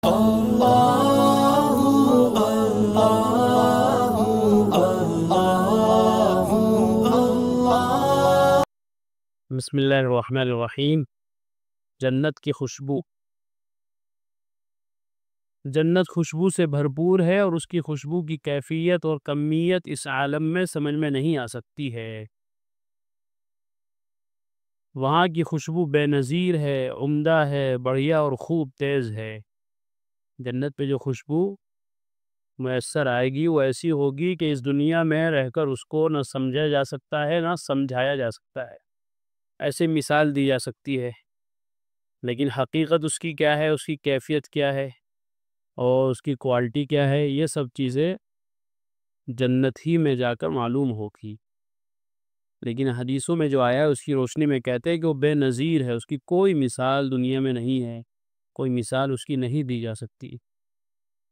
بسم اللہ الرحمن الرحیم۔ جنت کی خوشبو۔ جنت خوشبو سے بھرپور ہے اور اس کی خوشبو کی کیفیت اور کمیت اس عالم میں سمجھ میں نہیں آ سکتی ہے۔ وہاں کی خوشبو بے نظیر ہے، عمدہ ہے، بڑھیا اور خوب تیز ہے۔ جنت پہ جو خوشبو میسر آئے گی وہ ایسی ہوگی کہ اس دنیا میں رہ کر اس کو نہ سمجھا جا سکتا ہے نہ سمجھایا جا سکتا ہے، ایسے مثال دی جا سکتی ہے۔ لیکن حقیقت اس کی کیا ہے، اس کی کیفیت کیا ہے اور اس کی کوالٹی کیا ہے، یہ سب چیزیں جنت ہی میں جا کر معلوم ہوگی۔ لیکن حدیثوں میں جو آیا ہے اس کی روشنی میں کہتے ہیں کہ وہ بے نظیر ہے، اس کی کوئی مثال دنیا میں نہیں ہے، کوئی مثال اس کی نہیں دی جا سکتی،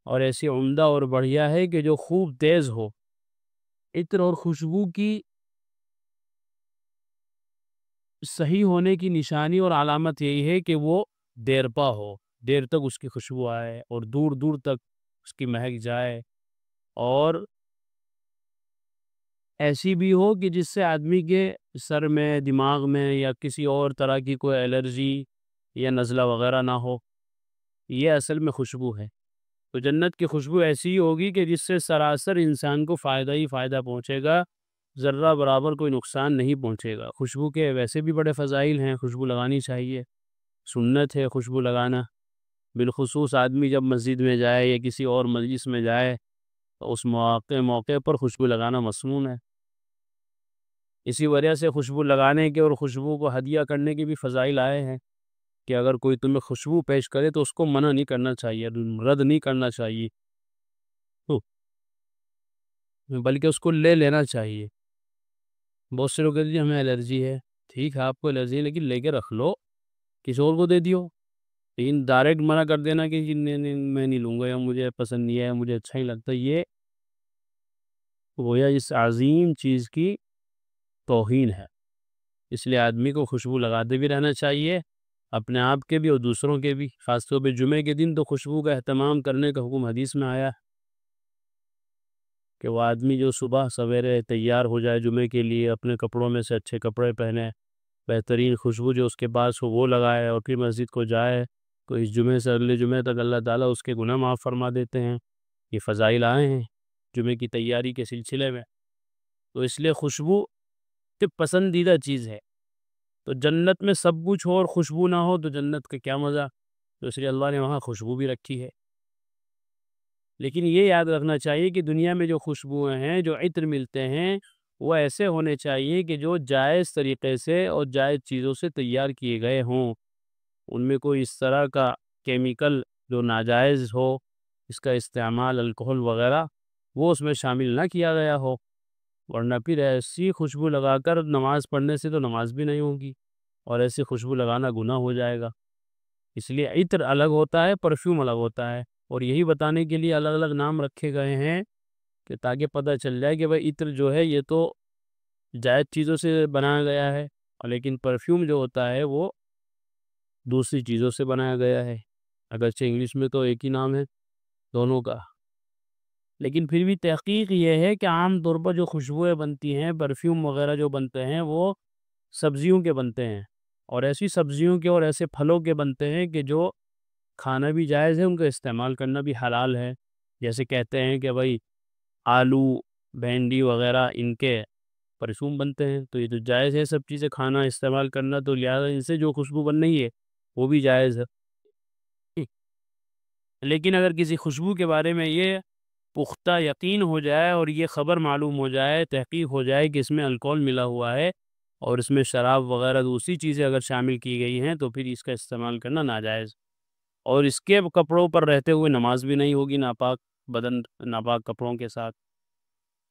اور ایسی عمدہ اور بڑھیا ہے کہ جو خوب تیز ہو۔ عطر اور خوشبو کی صحیح ہونے کی نشانی اور علامت یہی ہے کہ وہ دیر پا ہو، دیر تک اس کی خوشبو آئے اور دور دور تک اس کی مہک جائے، اور ایسی بھی ہو کہ جس سے آدمی کے سر میں، دماغ میں یا کسی اور طرح کی کوئی الرجی یا نزلہ وغیرہ نہ ہو۔ یہ اصل میں خوشبو ہے۔ تو جنت کی خوشبو ایسی ہی ہوگی کہ جس سے سراسر انسان کو فائدہ ہی فائدہ پہنچے گا، ذرہ برابر کوئی نقصان نہیں پہنچے گا۔ خوشبو کے ویسے بھی بڑے فضائل ہیں، خوشبو لگانی چاہیے، سنت ہے خوشبو لگانا۔ بالخصوص آدمی جب مسجد میں جائے یا کسی اور مجلس میں جائے تو اس موقع پر خوشبو لگانا مسنون ہے۔ اسی وجہ سے خوشبو لگانے کے اور خوشبو کو ہدیہ کرنے کے بھی فضائل آئے ہیں کہ اگر کوئی تمہیں خوشبو پیش کرے تو اس کو منع نہیں کرنا چاہیے، رد نہیں کرنا چاہیے، بلکہ اس کو لے لینا چاہیے۔ بہت سے لوگ کہتے ہیں ہمیں الرجی ہے، ٹھیک ہے آپ کو الرجی ہے لیکن لے کے رکھ لو، کسی اور کو دے دیو۔ لیکن ڈائریکٹ منع کر دینا کہ میں نہیں لوں گا یا مجھے پسند نہیں ہے، مجھے اچھا ہی لگتا، یہ گویا اس عظیم چیز کی توہین ہے۔ اس لیے آدمی کو خوشبو لگاتے بھی رہنا چاہیے، اپنے آپ کے بھی اور دوسروں کے بھی۔ خاص طور پہ جمعے کے دن تو خوشبو کا اہتمام کرنے کا حکم حدیث میں آیا ہے کہ وہ آدمی جو صبح سویرے تیار ہو جائے جمعے کے لیے، اپنے کپڑوں میں سے اچھے کپڑے پہنے، بہترین خوشبو جو اس کے پاس ہو وہ لگائے اور پھر مسجد کو جائے، تو اس جمعے سے اگلے جمعے تک اللہ تعالیٰ اس کے گناہ معاف فرما دیتے ہیں۔ یہ فضائل آئے ہیں جمعے کی تیاری کے سلسلے میں۔ تو اس لیے خوشبو پسندیدہ چیز ہے۔ تو جنت میں سب کچھ ہو اور خوشبو نہ ہو تو جنت کا کیا مزہ۔ تو اس لیے اللہ نے وہاں خوشبو بھی رکھی ہے۔ لیکن یہ یاد رکھنا چاہیے کہ دنیا میں جو خوشبوئیں ہیں، جو عطر ملتے ہیں، وہ ایسے ہونے چاہیے کہ جو جائز طریقے سے اور جائز چیزوں سے تیار کیے گئے ہوں۔ ان میں کوئی اس طرح کا کیمیکل جو ناجائز ہو، اس کا استعمال الکحل وغیرہ، وہ اس میں شامل نہ کیا گیا ہو، ورنہ پھر ایسی خوشبو لگا کر نماز پڑھنے سے تو نماز بھی نہیں ہوگی، اور ایسی خوشبو لگانا گناہ ہو جائے گا۔ اس لیے عطر الگ ہوتا ہے، پرفیوم الگ ہوتا ہے، اور یہی بتانے کے لیے الگ الگ نام رکھے گئے ہیں کہ تاکہ پتہ چل جائے کہ بھائی عطر جو ہے یہ تو جائز چیزوں سے بنایا گیا ہے، اور لیکن پرفیوم جو ہوتا ہے وہ دوسری چیزوں سے بنایا گیا ہے۔ اگرچہ انگلش میں تو ایک ہی نام ہے دونوں کا، لیکن پھر بھی تحقیق یہ ہے کہ عام طور پر جو خوشبوئیں بنتی ہیں، پرفیوم وغیرہ جو بنتے ہیں، وہ سبزیوں کے بنتے ہیں، اور ایسی سبزیوں کے اور ایسے پھلوں کے بنتے ہیں کہ جو کھانا بھی جائز ہے، ان کا استعمال کرنا بھی حلال ہے۔ جیسے کہتے ہیں کہ بھائی آلو، بھنڈی وغیرہ ان کے پرفیوم بنتے ہیں، تو یہ تو جائز ہے سب چیزیں کھانا استعمال کرنا، تو لہٰذا ان سے جو خوشبو بن رہی ہے وہ بھی جائز ہے۔ لیکن اگر کسی خوشبو کے بارے میں یہ پختہ یقین ہو جائے اور یہ خبر معلوم ہو جائے، تحقیق ہو جائے کہ اس میں الکحل ملا ہوا ہے اور اس میں شراب وغیرہ دوسری چیزیں اگر شامل کی گئی ہیں، تو پھر اس کا استعمال کرنا ناجائز، اور اس کے کپڑوں پر رہتے ہوئے نماز بھی نہیں ہوگی ناپاک بدن، ناپاک کپڑوں کے ساتھ۔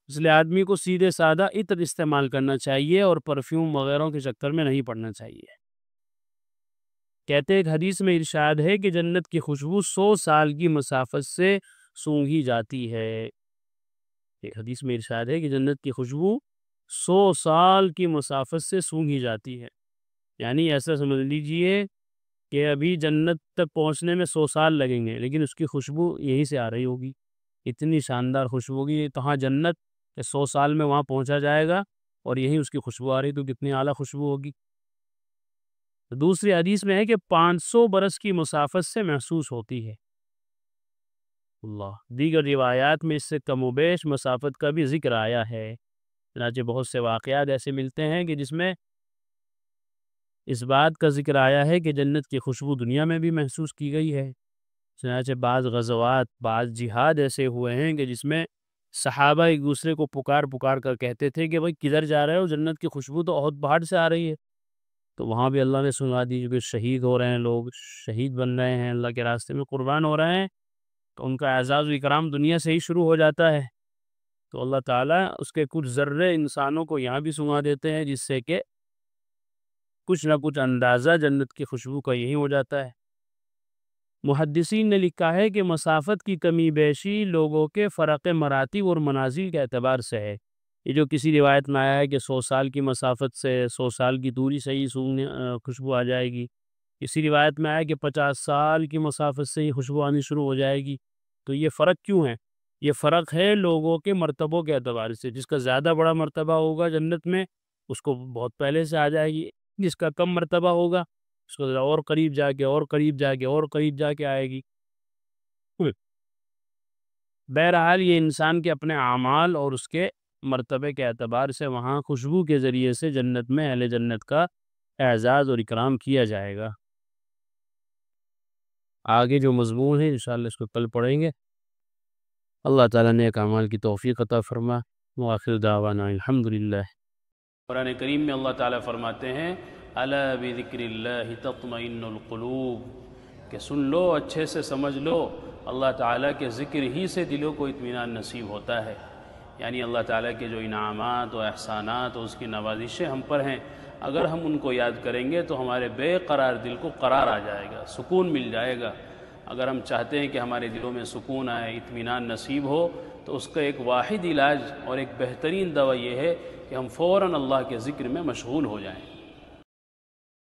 اس لیے آدمی کو سیدھے سادہ عطر استعمال کرنا چاہیے اور پرفیوم وغیرہ کے چکر میں نہیں پڑنا چاہیے۔ کہتے ایک حدیث میں ارشاد ہے کہ جنت کی خوشبو 100 سال کی مسافت سے سونگھی جاتی ہے۔ ایک حدیث میں ارشاد ہے کہ جنت کی خوشبو 100 سال کی مسافت سے سونگھی جاتی ہے، یعنی ایسا سمجھ لیجئے کہ ابھی جنت تک پہنچنے میں 100 سال لگیں گے، لیکن اس کی خوشبو یہیں سے آ رہی ہوگی، اتنی شاندار خوشبو ہوگی۔ تو ہاں جنت 100 سال میں وہاں پہنچا جائے گا اور یہیں اس کی خوشبو آ رہی، تو کتنی اعلیٰ خوشبو ہوگی۔ دوسری حدیث میں ہے کہ 500 برس کی مسافت سے محسوس ہوتی ہے۔ اللہ، دیگر روایات میں اس سے کم و بیش مسافت کا بھی ذکر آیا ہے، چنانچہ بہت سے واقعات ایسے ملتے ہیں کہ جس میں اس بات کا ذکر آیا ہے کہ جنت کی خوشبو دنیا میں بھی محسوس کی گئی ہے۔ چنانچہ بعض غزوات، بعض جہاد ایسے ہوئے ہیں کہ جس میں صحابہ ایک دوسرے کو پکار پکار کر کہتے تھے کہ بھائی کدھر جا رہے ہو، جنت کی خوشبو تو احد پہاڑ سے آ رہی ہے۔ تو وہاں بھی اللہ نے سنا دی کہ شہید ہو رہے ہیں، لوگ شہید بن رہے ہیں، اللہ کے راستے میں قربان ہو رہے ہیں، تو ان کا اعزاز و اکرام دنیا سے ہی شروع ہو جاتا ہے۔ تو اللہ تعالیٰ اس کے کچھ ذرے انسانوں کو یہاں بھی سنا دیتے ہیں، جس سے کہ کچھ نہ کچھ اندازہ جنت کی خوشبو کا یہی ہو جاتا ہے۔ محدثین نے لکھا ہے کہ مسافت کی کمی بیشی لوگوں کے فرق مراتب اور منازل کے اعتبار سے ہے۔ یہ جو کسی روایت میں آیا ہے کہ 100 سال کی مسافت سے 100 سال کی دوری سے ہی خوشبو آ جائے گی، کسی روایت میں آیا کہ 50 سال کی مسافت سے ہی خوشبو آنی شروع ہو جائے گی۔ تو یہ فرق کیوں ہے؟ یہ فرق ہے لوگوں کے مرتبوں کے اعتبار سے۔ جس کا زیادہ بڑا مرتبہ ہوگا جنت میں، اس کو بہت پہلے سے آ جائے گی، جس کا کم مرتبہ ہوگا اس کو اور قریب جا کے اور قریب جا کے اور قریب جا کے آئے گی۔ بہرحال یہ انسان کے اپنے اعمال اور اس کے مرتبے کے اعتبار سے وہاں خوشبو کے ذریعے سے جنت میں اہل جنت کا اعزاز اور اکرام کیا جائے گا۔ آگے جو مضمون ہے انشاءاللہ اس کو کل پڑھیں گے۔ اللہ تعالیٰ نیک اعمال کی توفیق عطا فرما۔ وآخر دعوانا الحمدللہ۔ قرآن کریم میں اللہ تعالیٰ فرماتے ہیں الا بذکر اللہ تطمئن القلوب، کہ سن لو، اچھے سے سمجھ لو، اللہ تعالیٰ کے ذکر ہی سے دلوں کو اطمینان نصیب ہوتا ہے۔ یعنی اللہ تعالیٰ کے جو انعامات و احسانات اور اس کی نوازشیں ہم پر ہیں، اگر ہم ان کو یاد کریں گے تو ہمارے بے قرار دل کو قرار آ جائے گا، سکون مل جائے گا۔ اگر ہم چاہتے ہیں کہ ہمارے دلوں میں سکون آئے، اطمینان نصیب ہو، تو اس کا ایک واحد علاج اور ایک بہترین دوا یہ ہے کہ ہم فوراً اللہ کے ذکر میں مشغول ہو جائیں۔